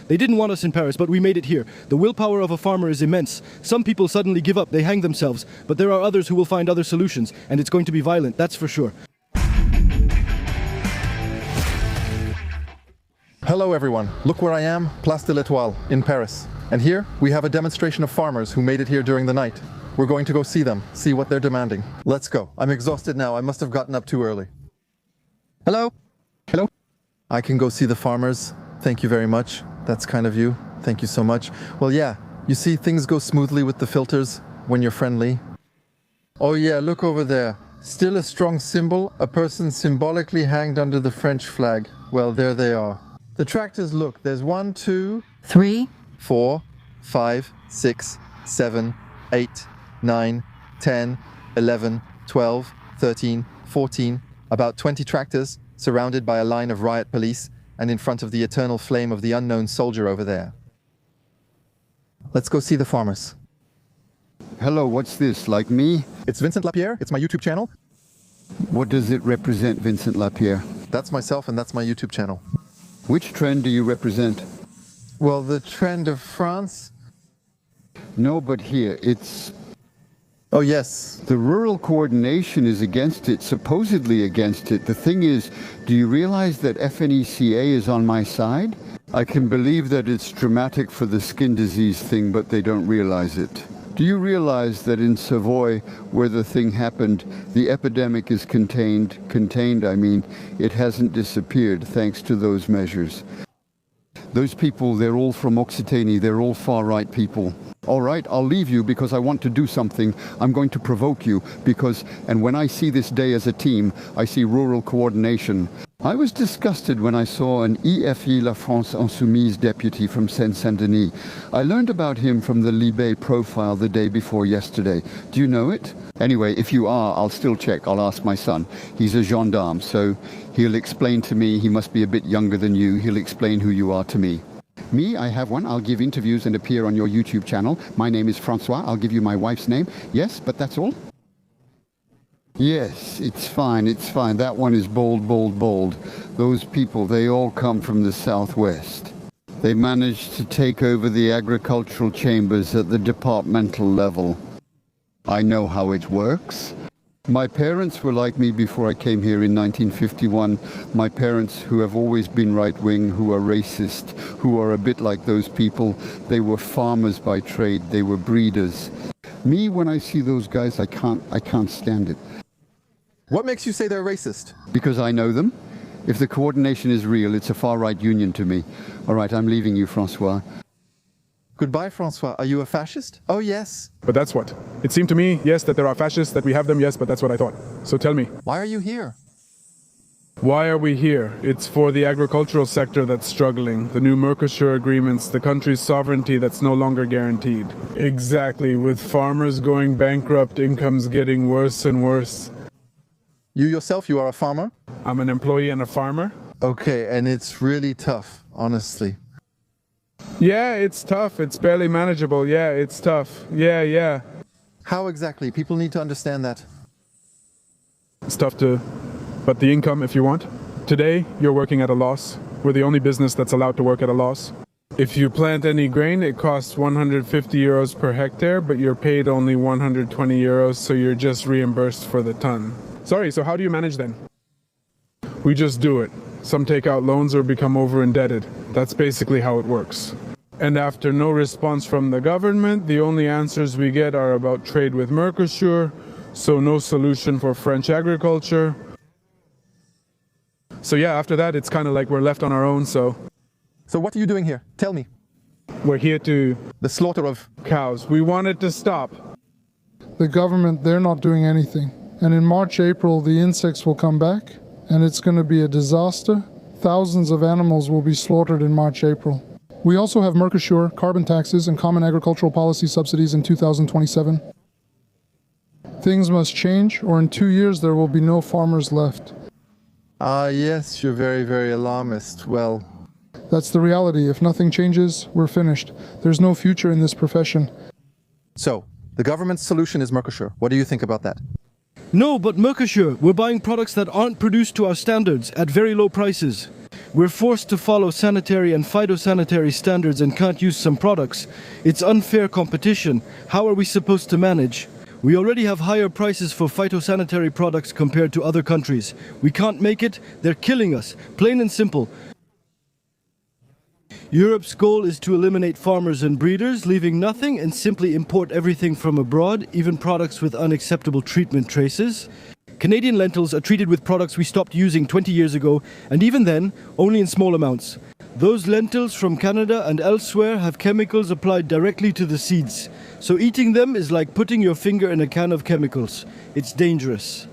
They didn't want us in Paris, but we made it here. The willpower of a farmer is immense. Some people suddenly give up, they hang themselves, but there are others who will find other solutions, and it's going to be violent, that's for sure. Hello everyone, look where I am, Place de l'Étoile, in Paris. And here, we have a demonstration of farmers who made it here during the night. We're going to go see them, see what they're demanding. Let's go. I'm exhausted now, I must have gotten up too early. Hello? Hello? I can go see the farmers. Thank you very much. That's kind of you. Thank you so much. Well, yeah, you see, things go smoothly with the filters when you're friendly. Oh yeah, look over there. Still a strong symbol, a person symbolically hanged under the French flag. Well, there they are. The tractors, look, there's 1, 2, 3, 4, 5, 6, 7, 8, 9, 10, 11, 12, 13, 14, about 20 tractors surrounded by a line of riot police and in front of the eternal flame of the unknown soldier over there. Let's go see the farmers. Hello, what's this, like me? It's Vincent Lapierre, it's my YouTube channel. What does it represent, Vincent Lapierre? That's myself and that's my YouTube channel. Which trend do you represent? Well, the trend of France? No, but here, it's... Oh yes. The rural coordination is against it, supposedly against it. The thing is, do you realize that FNECA is on my side? I can believe that it's dramatic for the skin disease thing, but they don't realize it. Do you realize that in Savoy, where the thing happened, the epidemic is contained, it hasn't disappeared thanks to those measures. Those people, they're all from Occitanie, they're all far-right people. All right, I'll leave you because I want to do something. I'm going to provoke you because, and when I see this day as a team, I see rural coordination. I was disgusted when I saw an EFI La France Insoumise deputy from Seine-Saint-Denis. I learned about him from the Libé profile the day before yesterday. Do you know it? Anyway, if you are, I'll still check. I'll ask my son. He's a gendarme, so he'll explain to me. He must be a bit younger than you. He'll explain who you are to me. Me, I have one. I'll give interviews and appear on your YouTube channel. My name is Francois. I'll give you my wife's name. Yes, but that's all? Yes, it's fine, it's fine. That one is bold, bold, bold. Those people, they all come from the southwest. They managed to take over the agricultural chambers at the departmental level. I know how it works. My parents were like me before I came here in 1951. My parents, who have always been right-wing, who are racist, who are a bit like those people, they were farmers by trade, they were breeders. Me, when I see those guys, I can't stand it. What makes you say they're racist? Because I know them. If the coordination is real, it's a far-right union to me. All right, I'm leaving you, Francois. Goodbye, Francois. Are you a fascist? Oh, yes. But that's what? It seemed to me, yes, that there are fascists, that we have them, yes, but that's what I thought. So tell me. Why are you here? Why are we here? It's for the agricultural sector that's struggling. The new Mercosur agreements, the country's sovereignty that's no longer guaranteed. Exactly. With farmers going bankrupt, incomes getting worse and worse. You yourself, you are a farmer? I'm an employee and a farmer. Okay, and it's really tough, honestly. Yeah, it's tough. It's barely manageable. Yeah, it's tough. Yeah. How exactly? People need to understand that. It's tough to... But the income, if you want. Today, you're working at a loss. We're the only business that's allowed to work at a loss. If you plant any grain, it costs 150 euros per hectare, but you're paid only 120 euros, so you're just reimbursed for the ton. Sorry, so how do you manage then? We just do it. Some take out loans or become over-indebted. That's basically how it works. And after no response from the government, the only answers we get are about trade with Mercosur, so no solution for French agriculture. So yeah, after that, it's kind of like we're left on our own, so... So what are you doing here? Tell me. We're here to... The slaughter of... cows. We want it to stop. The government, they're not doing anything. And in March, April, the insects will come back, and it's going to be a disaster. Thousands of animals will be slaughtered in March, April. We also have Mercosur, carbon taxes, and common agricultural policy subsidies in 2027. Things must change, or in 2 years there will be no farmers left. Ah, yes, you're very, very alarmist. Well... That's the reality. If nothing changes, we're finished. There's no future in this profession. So, the government's solution is Mercosur. What do you think about that? No, but Mercosur, we're buying products that aren't produced to our standards at very low prices. We're forced to follow sanitary and phytosanitary standards and can't use some products. It's unfair competition. How are we supposed to manage? We already have higher prices for phytosanitary products compared to other countries. We can't make it. They're killing us. Plain and simple. Europe's goal is to eliminate farmers and breeders, leaving nothing, and simply import everything from abroad, even products with unacceptable treatment traces. Canadian lentils are treated with products we stopped using 20 years ago, and even then, only in small amounts. Those lentils from Canada and elsewhere have chemicals applied directly to the seeds. So eating them is like putting your finger in a can of chemicals. It's dangerous.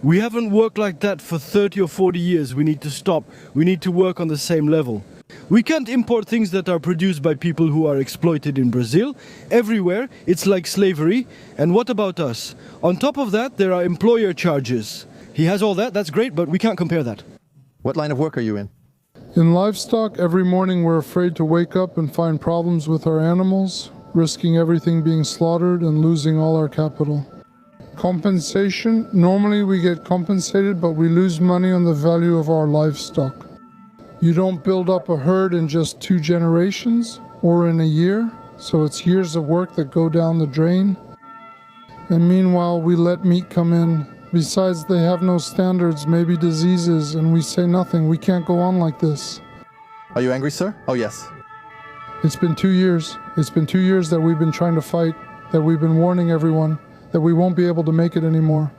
We haven't worked like that for 30 or 40 years. We need to stop. We need to work on the same level. We can't import things that are produced by people who are exploited in Brazil. Everywhere, it's like slavery. And what about us? On top of that, there are employer charges. He has all that, that's great, but we can't compare that. What line of work are you in? In livestock, every morning we're afraid to wake up and find problems with our animals, risking everything being slaughtered and losing all our capital. Compensation, normally we get compensated, but we lose money on the value of our livestock. You don't build up a herd in just 2 generations or in a year, so it's years of work that go down the drain. And meanwhile, we let meat come in. Besides, they have no standards, maybe diseases, and we say nothing. We can't go on like this. Are you angry, sir? Oh, yes. It's been 2 years. It's been 2 years that we've been trying to fight, that we've been warning everyone, that we won't be able to make it anymore.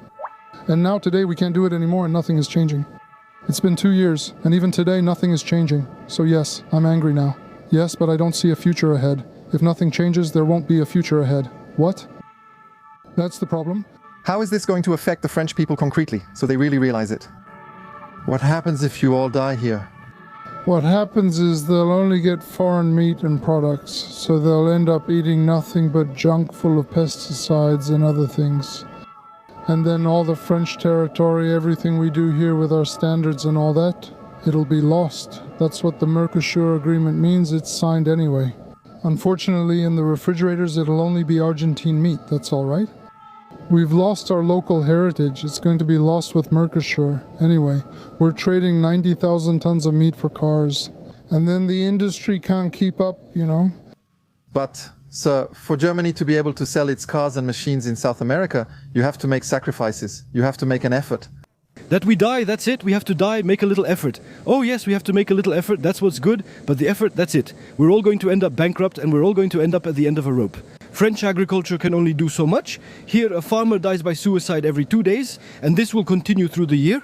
And now today we can't do it anymore and nothing is changing. It's been 2 years, and even today nothing is changing. So yes, I'm angry now. Yes, but I don't see a future ahead. If nothing changes, there won't be a future ahead. What? That's the problem. How is this going to affect the French people concretely, so they really realize it? What happens if you all die here? What happens is they'll only get foreign meat and products, so they'll end up eating nothing but junk full of pesticides and other things. And then all the French territory, everything we do here with our standards and all that, it'll be lost. That's what the Mercosur agreement means. It's signed anyway. Unfortunately, in the refrigerators, it'll only be Argentine meat. That's all right. We've lost our local heritage. It's going to be lost with Mercosur. Anyway, we're trading 90,000 tons of meat for cars. And then the industry can't keep up, you know. But, sir, for Germany to be able to sell its cars and machines in South America, you have to make sacrifices. You have to make an effort. That we die, that's it. We have to die, make a little effort. Oh yes, we have to make a little effort, that's what's good. But the effort, that's it. We're all going to end up bankrupt and we're all going to end up at the end of a rope. French agriculture can only do so much. Here, a farmer dies by suicide every 2 days, and this will continue through the year.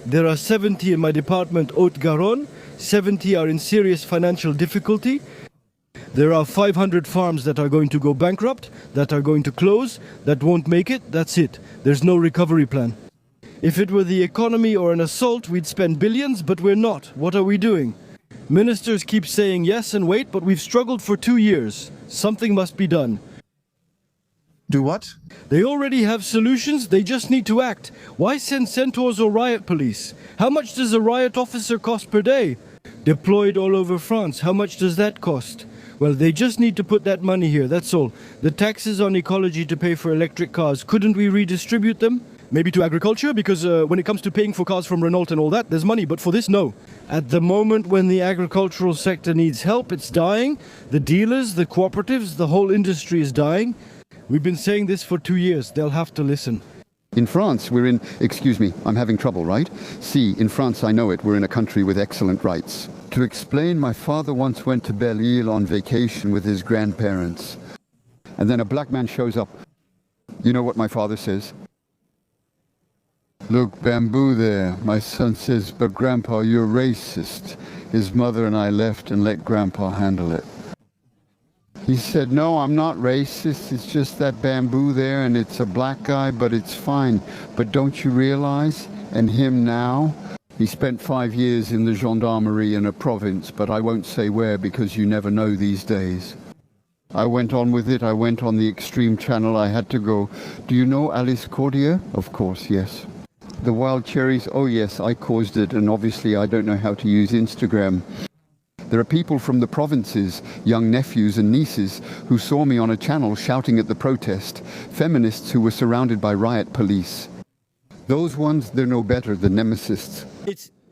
There are 70 in my department, Haute-Garonne. 70 are in serious financial difficulty. There are 500 farms that are going to go bankrupt, that are going to close, that won't make it, that's it. There's no recovery plan. If it were the economy or an assault, we'd spend billions, but we're not. What are we doing? Ministers keep saying yes and wait, but we've struggled for 2 years. Something must be done. Do what? They already have solutions, they just need to act. Why send centaurs or riot police? How much does a riot officer cost per day? Deployed all over France, how much does that cost? Well, they just need to put that money here, that's all. The taxes on ecology to pay for electric cars, couldn't we redistribute them? Maybe to agriculture, because when it comes to paying for cars from Renault and all that, there's money, but for this, no. At the moment when the agricultural sector needs help, it's dying. The dealers, the cooperatives, the whole industry is dying. We've been saying this for 2 years. They'll have to listen. In France, we're in... Excuse me, I'm having trouble, right? See, in France, I know it, we're in a country with excellent rights. To explain, my father once went to Belle-Île on vacation with his grandparents. And then a black man shows up. You know what my father says? Look, bamboo there. My son says, but Grandpa, you're racist. His mother and I left and let Grandpa handle it. He said, no, I'm not racist. It's just that bamboo there and it's a black guy, but it's fine. But don't you realize? And him now? He spent 5 years in the gendarmerie in a province, but I won't say where because you never know these days. I went on with it. I went on the extreme channel. I had to go. Do you know Alice Cordier? Of course, yes. The wild cherries? Oh yes, I caused it, and obviously I don't know how to use Instagram. There are people from the provinces, young nephews and nieces, who saw me on a channel shouting at the protest, feminists who were surrounded by riot police. Those ones, they're no better than nemesists.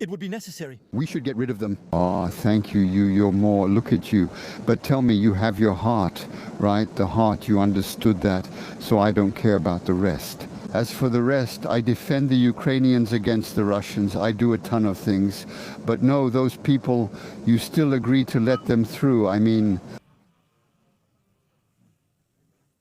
It would be necessary. We should get rid of them. Oh, thank you. You're more. Look at you. But tell me, you have your heart, right? The heart, you understood that. So I don't care about the rest. As for the rest, I defend the Ukrainians against the Russians. I do a ton of things. But no, those people, you still agree to let them through. I mean,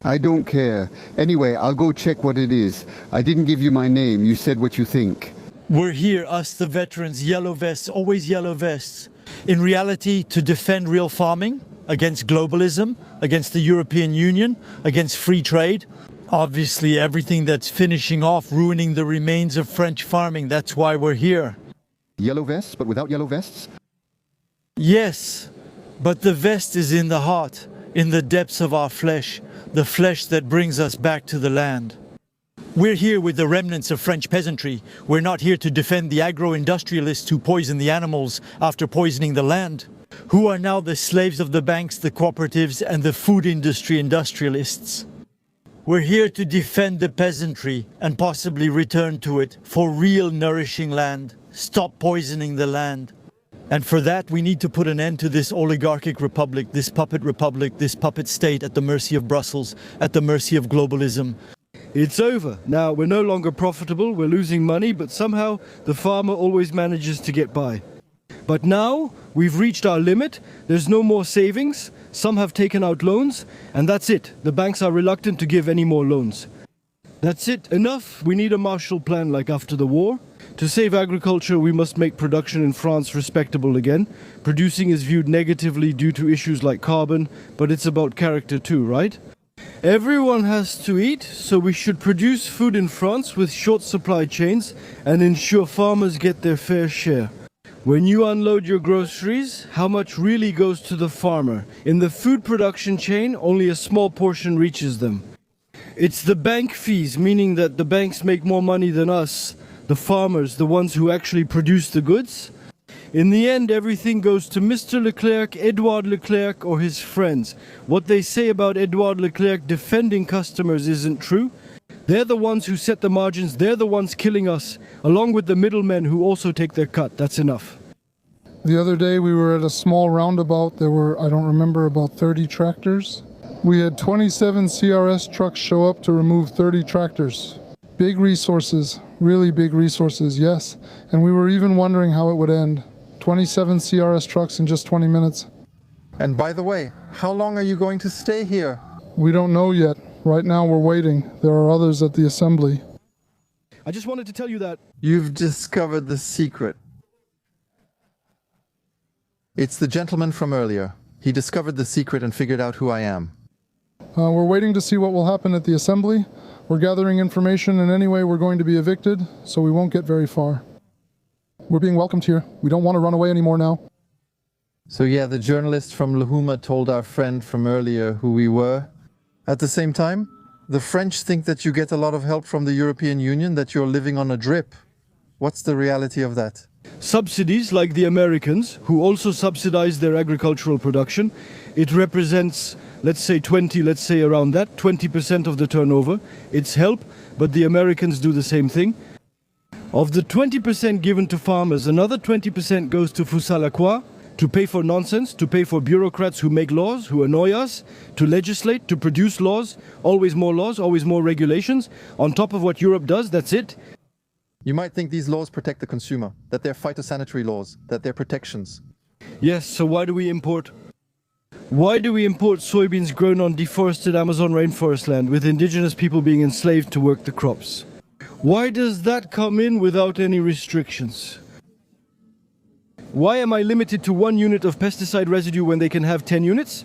I don't care. Anyway, I'll go check what it is. I didn't give you my name. You said what you think. We're here, us the veterans, yellow vests, always yellow vests. In reality, to defend real farming against globalism, against the European Union, against free trade. Obviously, everything that's finishing off, ruining the remains of French farming. That's why we're here. Yellow vests, but without yellow vests? Yes, but the vest is in the heart, in the depths of our flesh, the flesh that brings us back to the land. We're here with the remnants of French peasantry. We're not here to defend the agro-industrialists who poison the animals after poisoning the land, who are now the slaves of the banks, the cooperatives, and the food industry industrialists. We're here to defend the peasantry and possibly return to it for real nourishing land. Stop poisoning the land. And for that, we need to put an end to this oligarchic republic, this puppet state at the mercy of Brussels, at the mercy of globalism. It's over. Now, we're no longer profitable, we're losing money, but somehow the farmer always manages to get by. But now, we've reached our limit, there's no more savings, some have taken out loans, and that's it. The banks are reluctant to give any more loans. That's it, enough. We need a Marshall Plan like after the war. To save agriculture, we must make production in France respectable again. Producing is viewed negatively due to issues like carbon, but it's about character too, right? Everyone has to eat, so we should produce food in France with short supply chains and ensure farmers get their fair share. When you unload your groceries, how much really goes to the farmer? In the food production chain, only a small portion reaches them. It's the bank fees, meaning that the banks make more money than us, the farmers, the ones who actually produce the goods. In the end, everything goes to Mr. Leclerc, Edouard Leclerc, or his friends. What they say about Edouard Leclerc defending customers isn't true. They're the ones who set the margins, they're the ones killing us, along with the middlemen who also take their cut. That's enough. The other day we were at a small roundabout. There were, I don't remember, about 30 tractors. We had 27 CRS trucks show up to remove 30 tractors. Big resources, really big resources, yes. And we were even wondering how it would end. 27 CRS trucks in just 20 minutes. And by the way, how long are you going to stay here? We don't know yet. Right now we're waiting. There are others at the assembly. I just wanted to tell you that. You've discovered the secret. It's the gentleman from earlier. He discovered the secret and figured out who I am. We're waiting to see what will happen at the assembly. We're gathering information, and anyway we're going to be evicted, so we won't get very far. We're being welcomed here. We don't want to run away anymore now. So yeah, the journalist from Lahuma told our friend from earlier who we were. At the same time, the French think that you get a lot of help from the European Union, that you're living on a drip. What's the reality of that? Subsidies, like the Americans, who also subsidize their agricultural production, it represents, let's say around that, 20% of the turnover. It's help, but the Americans do the same thing. Of the 20% given to farmers, another 20% goes to Fousalacqua, to pay for nonsense, to pay for bureaucrats who make laws, who annoy us, to legislate, to produce laws, always more regulations. On top of what Europe does, that's it. You might think these laws protect the consumer, that they're phytosanitary laws, that they're protections. Yes, so why do we import? Why do we import soybeans grown on deforested Amazon rainforest land with indigenous people being enslaved to work the crops? Why does that come in without any restrictions? Why am I limited to 1 unit of pesticide residue when they can have 10 units?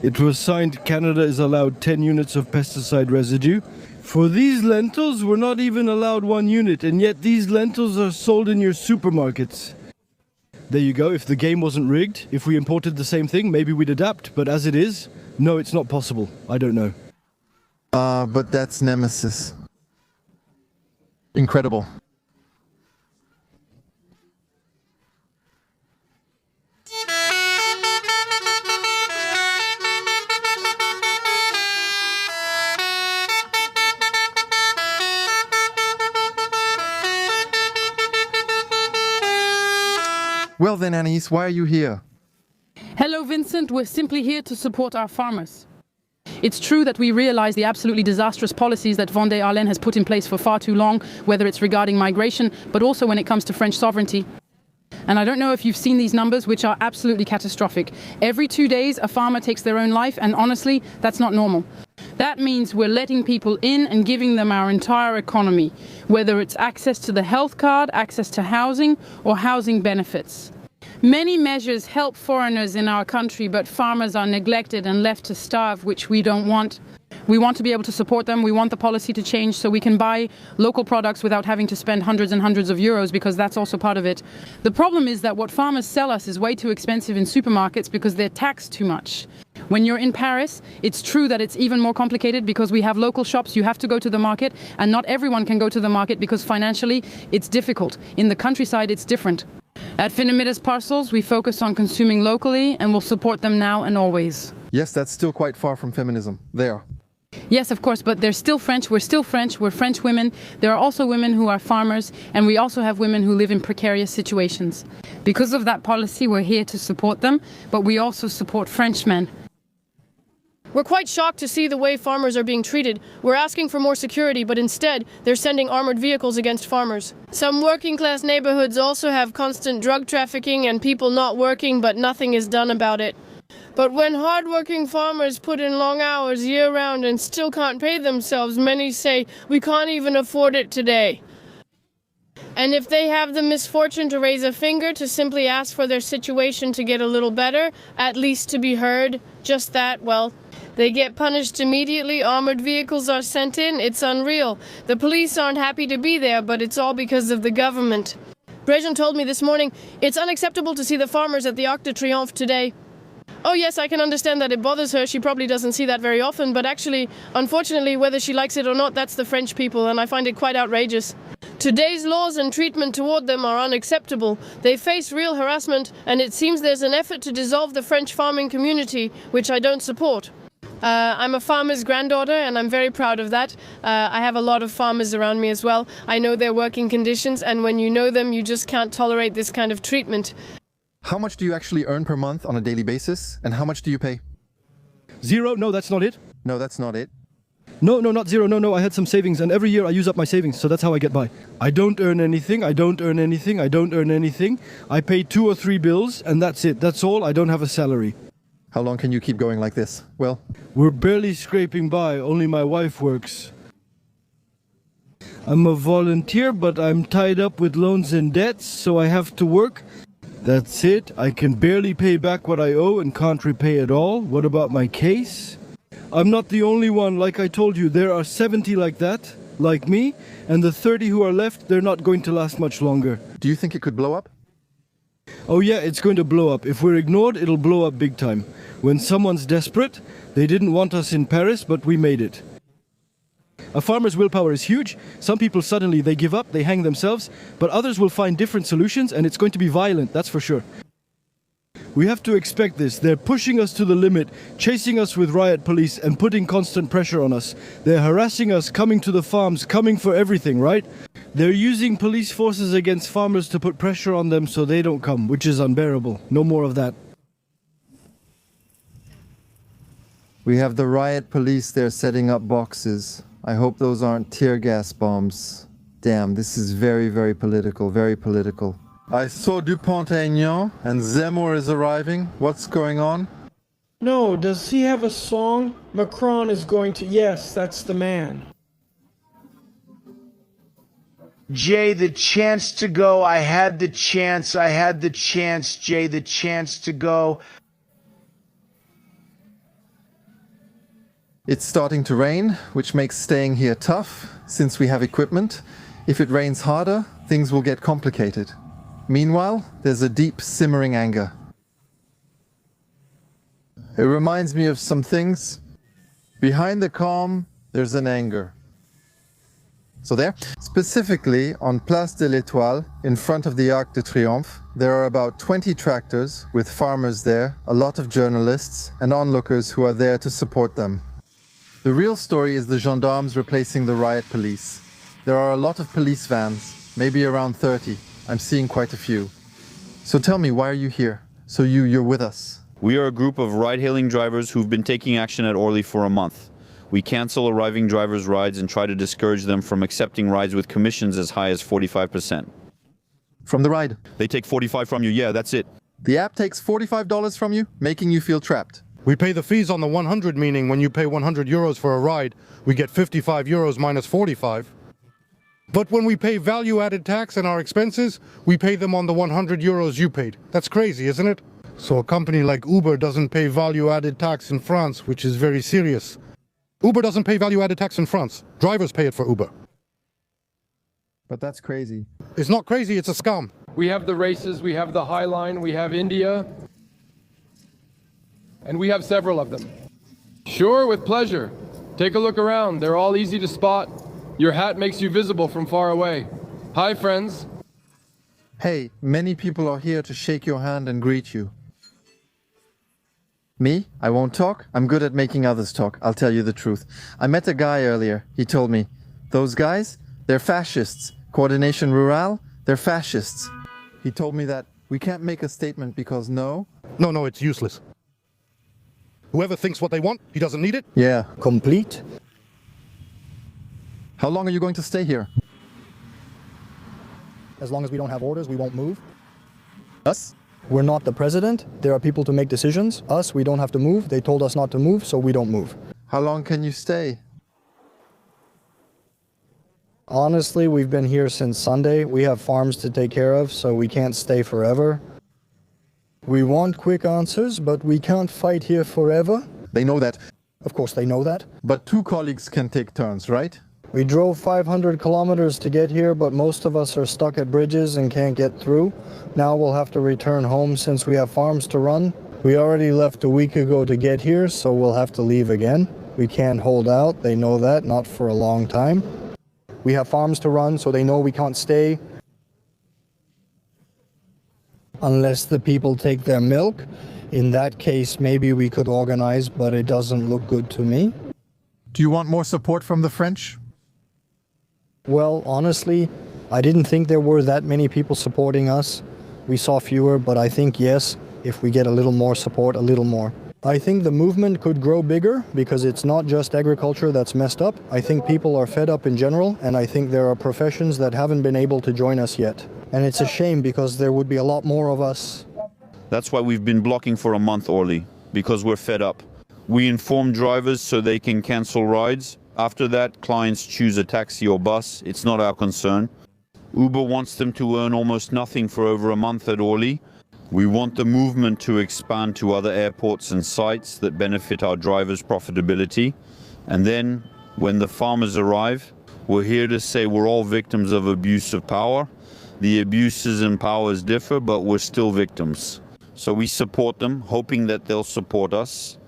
It was signed Canada is allowed 10 units of pesticide residue. For these lentils, we're not even allowed 1 unit, and yet these lentils are sold in your supermarkets. There you go. If the game wasn't rigged, if we imported the same thing, maybe we'd adapt. But as it is, no, it's not possible. I don't know. But that's Nemesis. Incredible. then, Anais, why are you here? Hello, Vincent. We're simply here to support our farmers. It's true that we realize the absolutely disastrous policies that von der Leyen has put in place for far too long, whether it's regarding migration, but also when it comes to French sovereignty. And I don't know if you've seen these numbers, which are absolutely catastrophic. Every 2 days, a farmer takes their own life, and honestly, that's not normal. That means we're letting people in and giving them our entire economy, whether it's access to the health card, access to housing, or housing benefits. Many measures help foreigners in our country, but farmers are neglected and left to starve, which we don't want. We want to be able to support them. We want the policy to change so we can buy local products without having to spend hundreds and hundreds of euros, because that's also part of it. The problem is that what farmers sell us is way too expensive in supermarkets because they're taxed too much. When you're in Paris, it's true that it's even more complicated because we have local shops, you have to go to the market, and not everyone can go to the market because financially it's difficult. In the countryside, it's different. At Finemidis Parcels, we focus on consuming locally and will support them now and always. Yes, that's still quite far from feminism. There. Yes, of course, but they're still French. We're still French. We're French women. There are also women who are farmers, and we also have women who live in precarious situations. Because of that policy, we're here to support them, but we also support Frenchmen. We're quite shocked to see the way farmers are being treated. We're asking for more security, but instead, they're sending armored vehicles against farmers. Some working-class neighborhoods also have constant drug trafficking and people not working, but nothing is done about it. But when hard-working farmers put in long hours year-round and still can't pay themselves, many say, we can't even afford it today. And if they have the misfortune to raise a finger to simply ask for their situation to get a little better, at least to be heard, just that, well, they get punished immediately. Armored vehicles are sent in. It's unreal. The police aren't happy to be there, but it's all because of the government. Brejon told me this morning, it's unacceptable to see the farmers at the Arc de Triomphe today. Oh yes, I can understand that it bothers her. She probably doesn't see that very often, but actually, unfortunately, whether she likes it or not, that's the French people, and I find it quite outrageous. Today's laws and treatment toward them are unacceptable. They face real harassment, and it seems there's an effort to dissolve the French farming community, which I don't support. I'm a farmer's granddaughter, and I'm very proud of that. I have a lot of farmers around me as well. I know their working conditions, and when you know them, you just can't tolerate this kind of treatment. How much do you actually earn per month on a daily basis, and how much do you pay? 0? No, that's not it. No, that's not it. No, not 0. No, I had some savings, and every year I use up my savings, so that's how I get by. I don't earn anything, I don't earn anything, I don't earn anything. I pay 2 or 3 bills, and that's it. That's all. I don't have a salary. How long can you keep going like this? Well, We're barely scraping by, only my wife works. I'm a volunteer, but I'm tied up with loans and debts, so I have to work. That's it. I can barely pay back what I owe and can't repay it all. What about my case? I'm not the only one. Like I told you, there are 70 like that, like me, and the 30 who are left, they're not going to last much longer. do you think it could blow up? Oh yeah, it's going to blow up. If we're ignored, it'll blow up big time. When someone's desperate, they didn't want us in Paris, but we made it. A farmer's willpower is huge. Some people suddenly, they give up, they hang themselves, but others will find different solutions, and it's going to be violent, that's for sure. We have to expect this. They're pushing us to the limit, chasing us with riot police and putting constant pressure on us. They're harassing us, coming to the farms, coming for everything, right? They're using police forces against farmers to put pressure on them so they don't come, which is unbearable. No more of that. We have the riot police there setting up boxes. I hope those aren't tear gas bombs. Damn, this is very, very political, very political. I saw Dupont-Aignan and Zemmour is arriving. What's going on? No, does he have a song? Macron is going to... Yes, that's the man. Jay, the chance to go. I had the chance. Jay, the chance to go. It's starting to rain, which makes staying here tough, since we have equipment. If it rains harder, things will get complicated. Meanwhile, there's a deep, simmering anger. It reminds me of some things. Behind the calm, there's an anger. So there, specifically on Place de l'Étoile, in front of the Arc de Triomphe, there are about 20 tractors with farmers there, a lot of journalists and onlookers who are there to support them. The real story is the gendarmes replacing the riot police. There are a lot of police vans, maybe around 30. I'm seeing quite a few. So tell me, why are you here? So you're with us. We are a group of ride-hailing drivers who've been taking action at Orly for a month. We cancel arriving drivers' rides and try to discourage them from accepting rides with commissions as high as 45%. From the ride? They take 45 from you, yeah, that's it. The app takes $45 from you, making you feel trapped. We pay the fees on the 100, meaning when you pay 100 euros for a ride, we get 55 euros minus 45. But when we pay value-added tax and our expenses, we pay them on the 100 euros you paid. That's crazy, isn't it? So a company like Uber doesn't pay value-added tax in France, which is very serious. Uber doesn't pay value-added tax in France. Drivers pay it for Uber. But that's crazy. It's not crazy, it's a scam. We have the races, we have the High Line, we have India, and we have several of them. Sure, with pleasure. Take a look around, they're all easy to spot. Your hat makes you visible from far away. Hi, friends. Hey, many people are here to shake your hand and greet you. Me? I won't talk. I'm good at making others talk. I'll tell you the truth. I met a guy earlier. He told me, those guys, they're fascists. Coordination Rural, they're fascists. He told me that we can't make a statement because No, it's useless. Whoever thinks what they want, he doesn't need it. Yeah. Complete? How long are you going to stay here? As long as we don't have orders, we won't move. Us? We're not the president. There are people to make decisions. Us, we don't have to move. They told us not to move, so we don't move. How long can you stay? Honestly, we've been here since Sunday. We have farms to take care of, so we can't stay forever. We want quick answers, but we can't fight here forever. They know that. Of course, they know that. But 2 colleagues can take turns, right? We drove 500 kilometers to get here, but most of us are stuck at bridges and can't get through. Now we'll have to return home since we have farms to run. We already left a week ago to get here, so we'll have to leave again. We can't hold out, they know that, not for a long time. We have farms to run, so they know we can't stay. Unless the people take their milk. In that case, maybe we could organize, but it doesn't look good to me. Do you want more support from the French? Well, honestly, I didn't think there were that many people supporting us. We saw fewer, but I think yes, if we get a little more support, a little more. I think the movement could grow bigger because it's not just agriculture that's messed up. I think people are fed up in general, and I think there are professions that haven't been able to join us yet. And it's a shame because there would be a lot more of us. That's why we've been blocking for a month, Orly, because we're fed up. We inform drivers so they can cancel rides. After that, clients choose a taxi or bus. It's not our concern. Uber wants them to earn almost nothing for over a month at Orly. We want the movement to expand to other airports and sites that benefit our drivers' profitability. And then, when the farmers arrive, we're here to say we're all victims of abuse of power. The abuses and powers differ, but we're still victims. So we support them, hoping that they'll support us.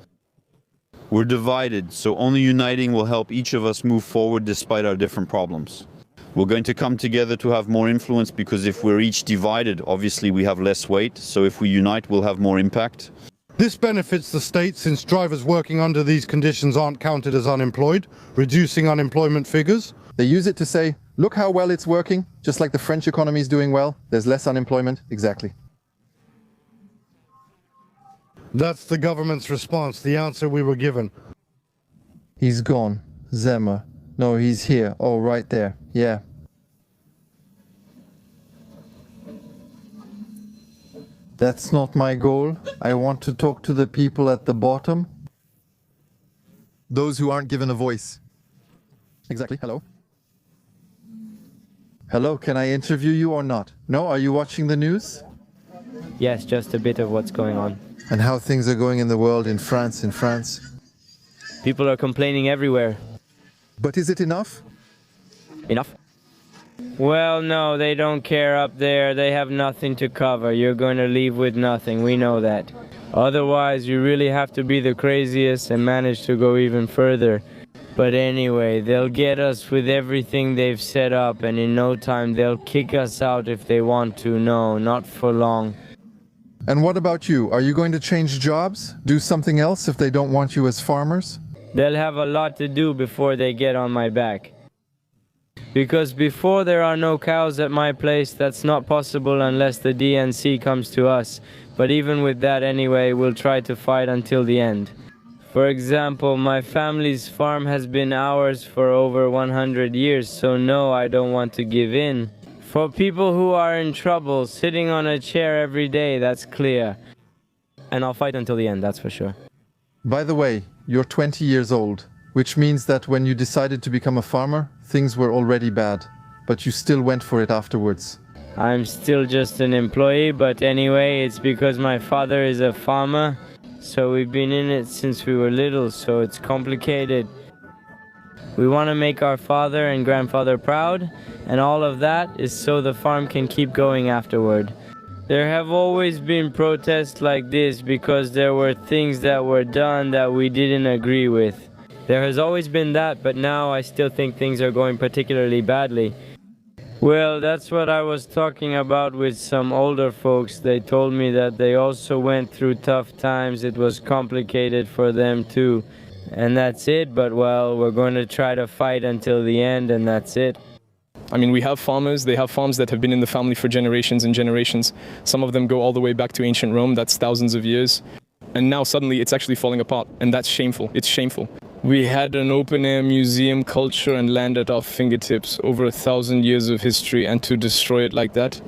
We're divided, so only uniting will help each of us move forward despite our different problems. We're going to come together to have more influence because if we're each divided, obviously we have less weight. So if we unite, we'll have more impact. This benefits the state since drivers working under these conditions aren't counted as unemployed, reducing unemployment figures. They use it to say, look how well it's working, just like the French economy is doing well. There's less unemployment. Exactly. That's the government's response, the answer we were given. He's gone. Zemmer. No, he's here. Oh, right there. Yeah. That's not my goal. I want to talk to the people at the bottom. Those who aren't given a voice. Exactly. Hello. Hello, can I interview you or not? No, are you watching the news? Yes, just a bit of what's going on. And how things are going in the world, in France, People are complaining everywhere. But is it enough? Enough? Well, no, they don't care up there. They have nothing to cover. You're going to leave with nothing. We know that. Otherwise, you really have to be the craziest and manage to go even further. But anyway, they'll get us with everything they've set up, and in no time they'll kick us out if they want to. No, not for long. And what about you? Are you going to change jobs? Do something else if they don't want you as farmers? They'll have a lot to do before they get on my back. Because before there are no cows at my place, that's not possible unless the DNC comes to us. But even with that anyway, we'll try to fight until the end. For example, my family's farm has been ours for over 100 years, so no, I don't want to give in. For people who are in trouble, sitting on a chair every day, that's clear. And I'll fight until the end, that's for sure. By the way, you're 20 years old, which means that when you decided to become a farmer, things were already bad, but you still went for it afterwards. I'm still just an employee, but anyway, it's because my father is a farmer, so we've been in it since we were little, so it's complicated. We want to make our father and grandfather proud, and all of that is so the farm can keep going afterward. There have always been protests like this because there were things that were done that we didn't agree with. There has always been that, but now I still think things are going particularly badly. Well, that's what I was talking about with some older folks. They told me that they also went through tough times. It was complicated for them too. And that's it, but well, we're going to try to fight until the end, and that's it. I mean, we have farmers, they have farms that have been in the family for generations and generations. Some of them go all the way back to ancient Rome, that's thousands of years. And now suddenly it's actually falling apart, and that's shameful. It's shameful. We had an open-air museum, culture and land at our fingertips, over 1,000 years of history, and to destroy it like that?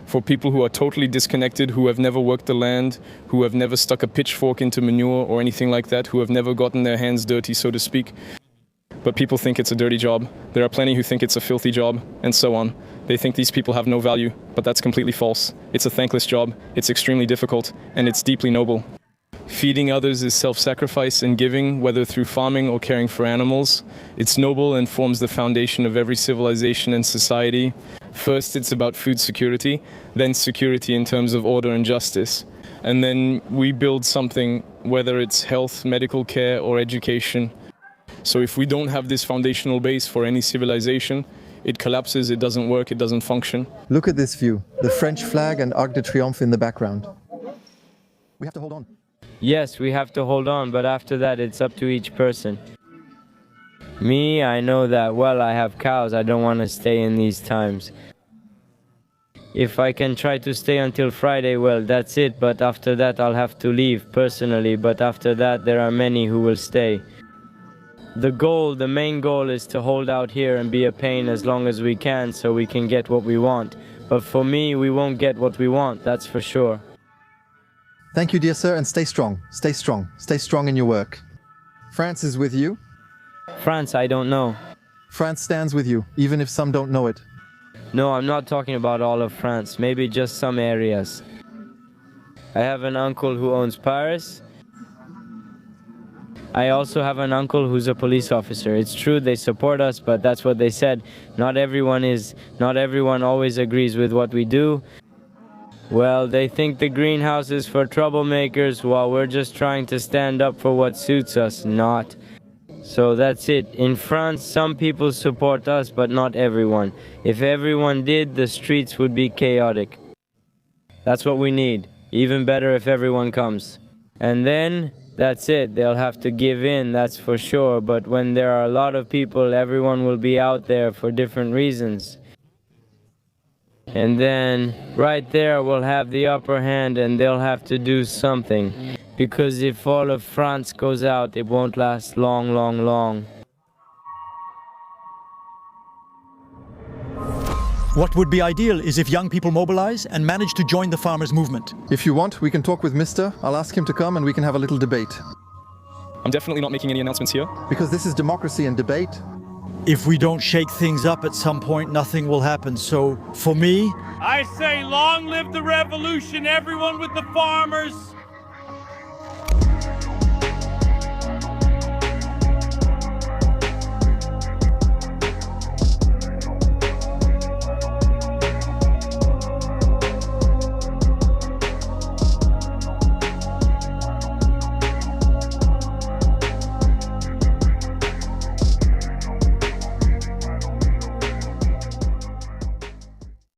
For people who are totally disconnected, who have never worked the land, who have never stuck a pitchfork into manure or anything like that, who have never gotten their hands dirty, so to speak. But people think it's a dirty job. There are plenty who think it's a filthy job, and so on. They think these people have no value, but that's completely false. It's a thankless job, it's extremely difficult, and it's deeply noble. Feeding others is self-sacrifice and giving, whether through farming or caring for animals. It's noble and forms the foundation of every civilization and society. First, it's about food security, then security in terms of order and justice. And then we build something, whether it's health, medical care, or education. So if we don't have this foundational base for any civilization, it collapses, it doesn't work, it doesn't function. Look at this view, the French flag and Arc de Triomphe in the background. We have to hold on. Yes, we have to hold on, but after that it's up to each person. Me, I know that, well, I have cows, I don't want to stay in these times. If I can try to stay until Friday, well, that's it, but after that I'll have to leave, personally, but after that there are many who will stay. The main goal is to hold out here and be a pain as long as we can so we can get what we want. But for me, we won't get what we want, that's for sure. Thank you, dear sir, and stay strong. Stay strong. Stay strong in your work. France is with you. France, I don't know. France stands with you, even if some don't know it. No, I'm not talking about all of France, maybe just some areas. I have an uncle who owns Paris. I also have an uncle who's a police officer. It's true they support us, but that's what they said. Not everyone always agrees with what we do. Well, they think the greenhouse is for troublemakers while we're just trying to stand up for what suits us, not. So that's it. In France, some people support us, but not everyone. If everyone did, the streets would be chaotic. That's what we need. Even better if everyone comes. And then, that's it. They'll have to give in, that's for sure. But when there are a lot of people, everyone will be out there for different reasons. And then, right there, we'll have the upper hand and they'll have to do something. Because if all of France goes out, it won't last long, long, long. What would be ideal is if young people mobilize and manage to join the farmers' movement. If you want, we can talk with Mr. I'll ask him to come and we can have a little debate. I'm definitely not making any announcements here. Because this is democracy and debate. If we don't shake things up at some point, nothing will happen. So, for me, I say long live the revolution, everyone with the farmers!